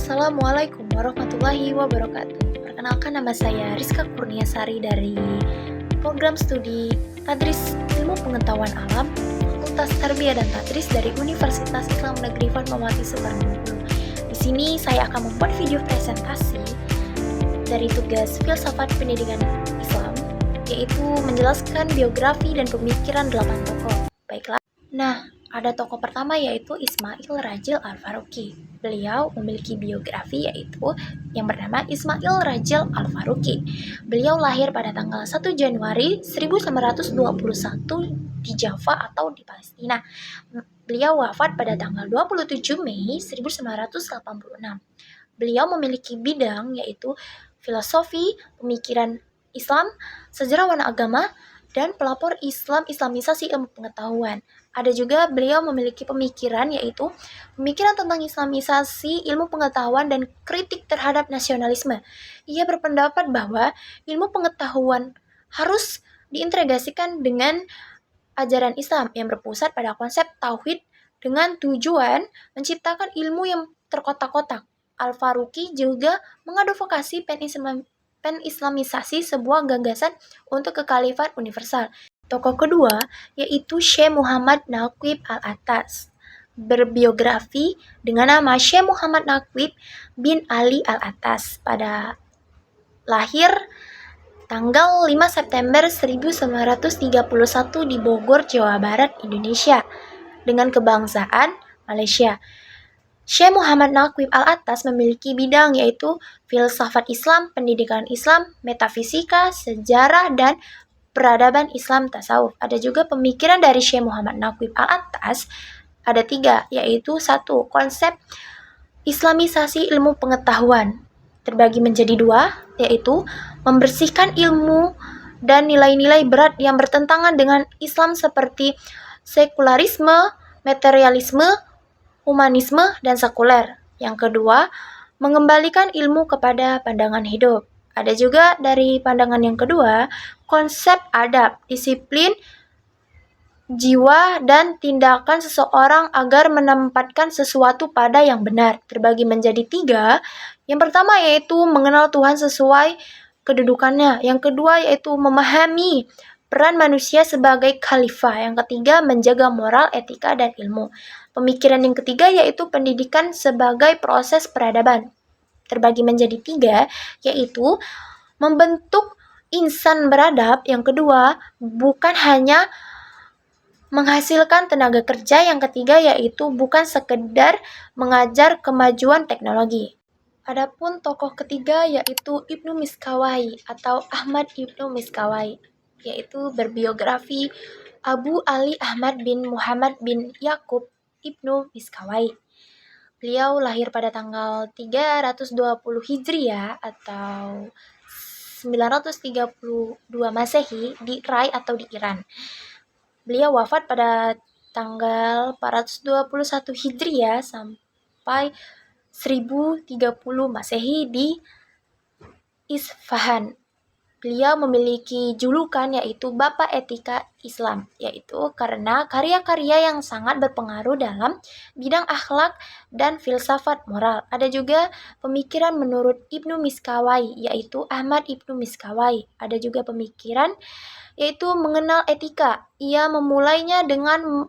Assalamualaikum warahmatullahi wabarakatuh. Perkenalkan, nama saya Rizka Kurniasari dari program studi Tadris Ilmu Pengetahuan Alam, Fakultas Tarbiyah dan Tadris dari Universitas Islam Negeri Fatmawati Soekarno. Di sini saya akan membuat video presentasi dari tugas filsafat pendidikan Islam, yaitu menjelaskan biografi dan pemikiran 8 tokoh. Baiklah. Nah, ada tokoh pertama yaitu Ismail Rajil Al-Faruqi. Beliau memiliki biografi yaitu yang bernama Ismail Rajil Al-Faruqi. Beliau lahir pada tanggal 1 Januari 1921 di Java atau di Palestina. Beliau wafat pada tanggal 27 Mei 1986. Beliau memiliki bidang yaitu filosofi, pemikiran Islam, sejarawan agama, dan pelopor Islamisasi ilmu pengetahuan. Ada juga beliau memiliki pemikiran yaitu pemikiran tentang Islamisasi ilmu pengetahuan dan kritik terhadap nasionalisme. Ia berpendapat bahwa ilmu pengetahuan harus diintegrasikan dengan ajaran Islam yang berpusat pada konsep tauhid dengan tujuan menciptakan ilmu yang terkotak-kotak. Al-Faruqi juga mengadvokasi penislamisasi sebuah gagasan untuk kekhalifat universal. Tokoh kedua yaitu Syekh Muhammad Naqib Al-Attas. Berbiografi dengan nama Syekh Muhammad Naqib bin Ali Al-Attas pada lahir tanggal 5 September 1931 di Bogor, Jawa Barat, Indonesia, dengan kebangsaan Malaysia. Syekh Muhammad Naqib Al-Attas memiliki bidang yaitu filsafat Islam, pendidikan Islam, metafisika, sejarah, dan peradaban Islam tasawuf. Ada juga pemikiran dari Syekh Muhammad Naqib Al-Attas, ada 3, yaitu 1. Konsep Islamisasi ilmu pengetahuan terbagi menjadi 2, yaitu membersihkan ilmu dan nilai-nilai berat yang bertentangan dengan Islam seperti sekularisme, materialisme, humanisme, dan sekuler. Yang kedua, mengembalikan ilmu kepada pandangan hidup. Ada juga dari pandangan yang kedua, konsep adab, disiplin, jiwa, dan tindakan seseorang agar menempatkan sesuatu pada yang benar. Terbagi menjadi 3. Yang pertama yaitu mengenal Tuhan sesuai kedudukannya. Yang kedua yaitu memahami peran manusia sebagai khalifah. Yang ketiga, menjaga moral, etika, dan ilmu. Pemikiran yang ketiga yaitu pendidikan sebagai proses peradaban. Terbagi menjadi 3, yaitu membentuk insan beradab. Yang kedua, bukan hanya menghasilkan tenaga kerja. Yang ketiga yaitu bukan sekedar mengajar kemajuan teknologi. Adapun tokoh ketiga yaitu Ibnu Miskawai atau Ahmad Ibnu Miskawai, yaitu berbiografi Abu Ali Ahmad bin Muhammad bin Yakub Ibnu Miskawai. Beliau lahir pada tanggal 320 Hijriah atau 932 Masehi di Rai atau di Iran. Beliau wafat pada tanggal 421 Hijriah sampai 1030 Masehi di Isfahan. Beliau memiliki julukan yaitu Bapak Etika Islam, yaitu karena karya-karya yang sangat berpengaruh dalam bidang akhlak dan filsafat moral. Ada juga pemikiran menurut Ibnu Miskawai, yaitu Ahmad Ibnu Miskawai. Ada juga pemikiran yaitu mengenal etika. Ia memulainya dengan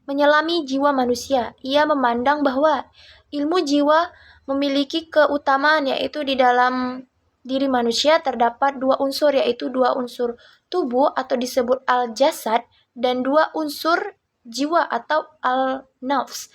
menyelami jiwa manusia. Ia memandang bahwa ilmu jiwa memiliki keutamaan, yaitu di dalam diri manusia terdapat 2 unsur, yaitu 2 unsur tubuh atau disebut al-jasad dan 2 unsur jiwa atau al-nafs.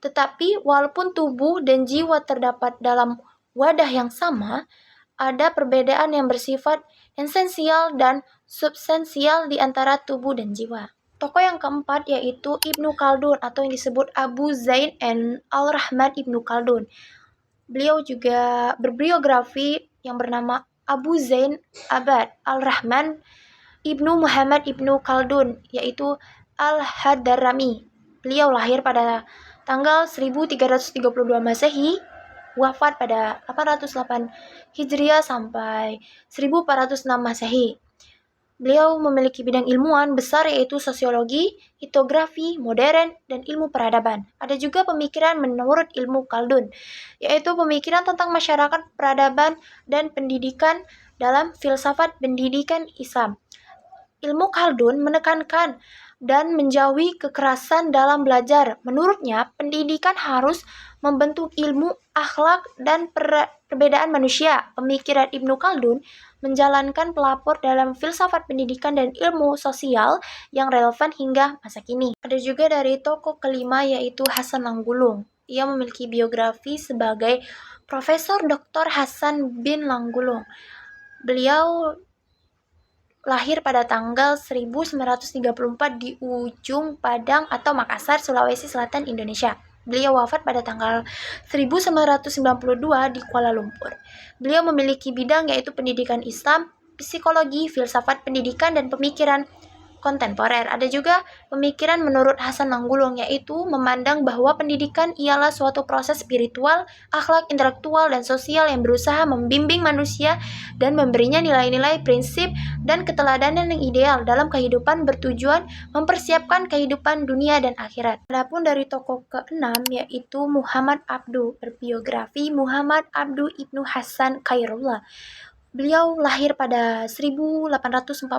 Tetapi walaupun tubuh dan jiwa terdapat dalam wadah yang sama, ada perbedaan yang bersifat esensial dan substansial di antara tubuh dan jiwa. Tokoh yang keempat yaitu Ibnu Khaldun atau yang disebut Abu Zain al-Rahman Ibnu Khaldun. Beliau juga berbiografi yang bernama Abu Zain Abad al-Rahman Ibnu Muhammad Ibnu Khaldun, yaitu Al-Hadrami. Beliau lahir pada tanggal 1332 Masehi, wafat pada 808 Hijriah sampai 1406 Masehi. Beliau memiliki bidang ilmuwan besar yaitu sosiologi, etnografi, modern, dan ilmu peradaban. Ada juga pemikiran menurut ilmu Khaldun, yaitu pemikiran tentang masyarakat, peradaban, dan pendidikan dalam filsafat pendidikan Islam. Ilmu Khaldun menekankan dan menjauhi kekerasan dalam belajar. Menurutnya, pendidikan harus membentuk ilmu, akhlak, dan perbedaan manusia. Pemikiran Ibnu Khaldun menjalankan pelapor dalam filsafat pendidikan dan ilmu sosial yang relevan hingga masa kini. Ada juga dari tokoh kelima yaitu Hasan Langgulung. Ia memiliki biografi sebagai Profesor Dr. Hasan bin Langgulung. Beliau lahir pada tanggal 1934 di Ujung Padang atau Makassar, Sulawesi Selatan, Indonesia. Beliau wafat pada tanggal 1992 di Kuala Lumpur. Beliau memiliki bidang yaitu pendidikan Islam, psikologi, filsafat pendidikan, dan pemikiran kontemporer. Ada juga pemikiran menurut Hasan Langgulung, yaitu memandang bahwa pendidikan ialah suatu proses spiritual, akhlak, intelektual, dan sosial yang berusaha membimbing manusia dan memberinya nilai-nilai, prinsip, dan keteladanan yang ideal dalam kehidupan bertujuan mempersiapkan kehidupan dunia dan akhirat. Adapun dari tokoh keenam yaitu Muhammad Abduh, berbiografi Muhammad Abduh Ibnu Hasan Khairullah. Beliau lahir pada 1849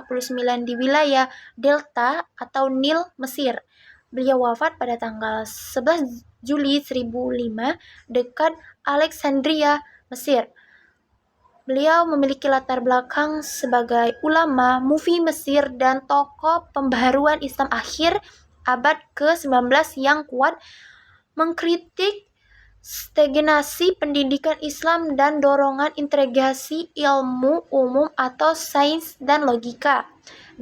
di wilayah Delta atau Nil, Mesir. Beliau wafat pada tanggal 11 Juli 1005 dekat Alexandria, Mesir. Beliau memiliki latar belakang sebagai ulama, mufi Mesir, dan tokoh pembaharuan Islam akhir abad ke-19 yang kuat mengkritik stagnasi pendidikan Islam dan dorongan integrasi ilmu umum atau sains dan logika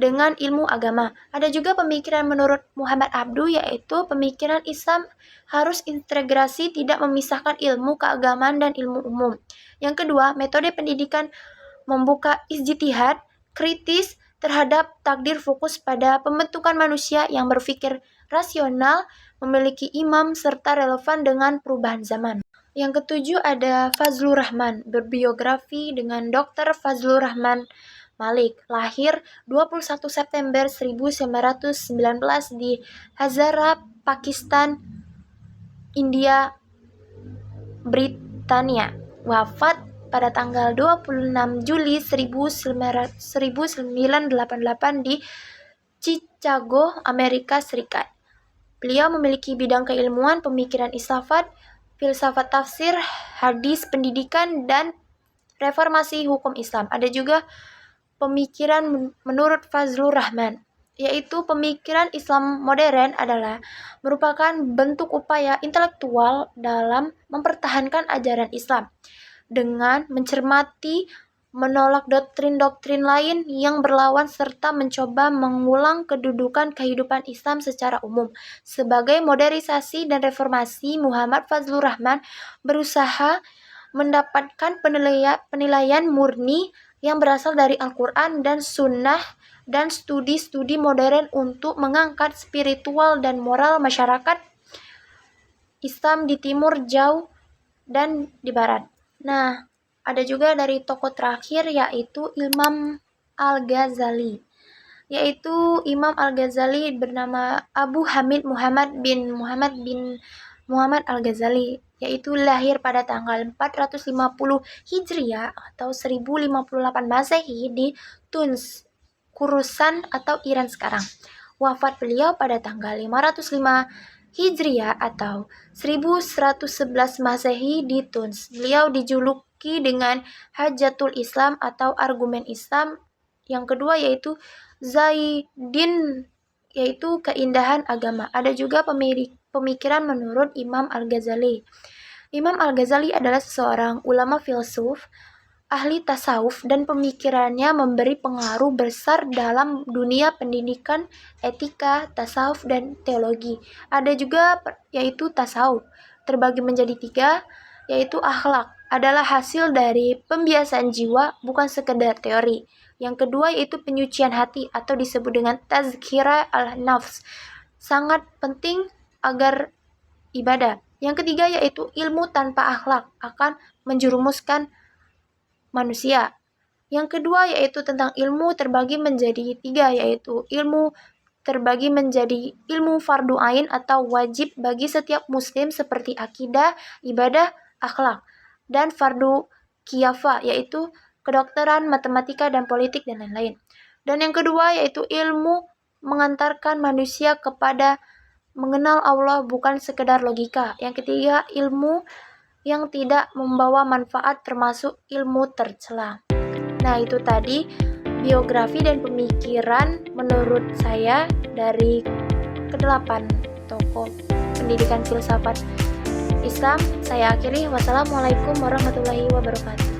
dengan ilmu agama. Ada juga pemikiran menurut Muhammad Abduh, yaitu pemikiran Islam harus integrasi, tidak memisahkan ilmu keagamaan dan ilmu umum. Yang kedua, metode pendidikan membuka ijtihad kritis terhadap takdir, fokus pada pembentukan manusia yang berpikir rasional, memiliki imam, serta relevan dengan perubahan zaman. Yang ketujuh ada Fazlur Rahman, berbiografi dengan Dr. Fazlur Rahman Malik, lahir 21 September 1919 di Hazara, Pakistan, India, Britania. Wafat pada tanggal 26 Juli 1988 di Chicago, Amerika Serikat. Beliau memiliki bidang keilmuan pemikiran filsafat tafsir, hadis, pendidikan, dan reformasi hukum Islam. Ada juga pemikiran menurut Fazlur Rahman, yaitu pemikiran Islam modern adalah merupakan bentuk upaya intelektual dalam mempertahankan ajaran Islam dengan mencermati, menolak doktrin-doktrin lain yang berlawan, serta mencoba mengulang kedudukan kehidupan Islam secara umum. Sebagai modernisasi dan reformasi, Muhammad Fazlur Rahman berusaha mendapatkan penilaian murni yang berasal dari Al-Quran dan Sunnah dan studi-studi modern untuk mengangkat spiritual dan moral masyarakat Islam di timur jauh dan di barat. Nah, ada juga dari tokoh terakhir yaitu Imam Al-Ghazali. Yaitu Imam Al-Ghazali bernama Abu Hamid Muhammad bin Muhammad Al-Ghazali, yaitu lahir pada tanggal 450 Hijriah atau 1058 Masehi di Tunis, Khorasan atau Iran sekarang. Wafat beliau pada tanggal 505 Hijriah atau 1111 Masehi di Tunis. Beliau dijuluki dengan Hajatul Islam atau argumen Islam. Yang kedua yaitu Zaidin, yaitu keindahan agama. Ada juga pemikiran menurut Imam Al-Ghazali. Imam Al-Ghazali adalah seorang ulama filsuf, ahli tasawuf, dan pemikirannya memberi pengaruh besar dalam dunia pendidikan, etika, tasawuf, dan teologi. Ada juga yaitu tasawuf, terbagi menjadi 3, yaitu akhlak, adalah hasil dari pembiasaan jiwa, bukan sekedar teori. Yang kedua yaitu penyucian hati atau disebut dengan tazkirah al-nafs, sangat penting agar ibadah. Yang ketiga yaitu ilmu tanpa akhlak akan menjerumuskan manusia. Yang kedua yaitu tentang ilmu terbagi menjadi 3, yaitu ilmu terbagi menjadi ilmu fardu ain atau wajib bagi setiap muslim seperti akidah, ibadah, akhlak, dan fardu kiyafah yaitu kedokteran, matematika, dan politik, dan lain-lain. Dan yang kedua yaitu ilmu mengantarkan manusia kepada mengenal Allah bukan sekedar logika. Yang ketiga ilmu yang tidak membawa manfaat termasuk ilmu tercela. Nah, itu tadi biografi dan pemikiran menurut saya dari ke-8 tokoh pendidikan filsafat Islam. Saya akhiri. Wassalamualaikum warahmatullahi wabarakatuh.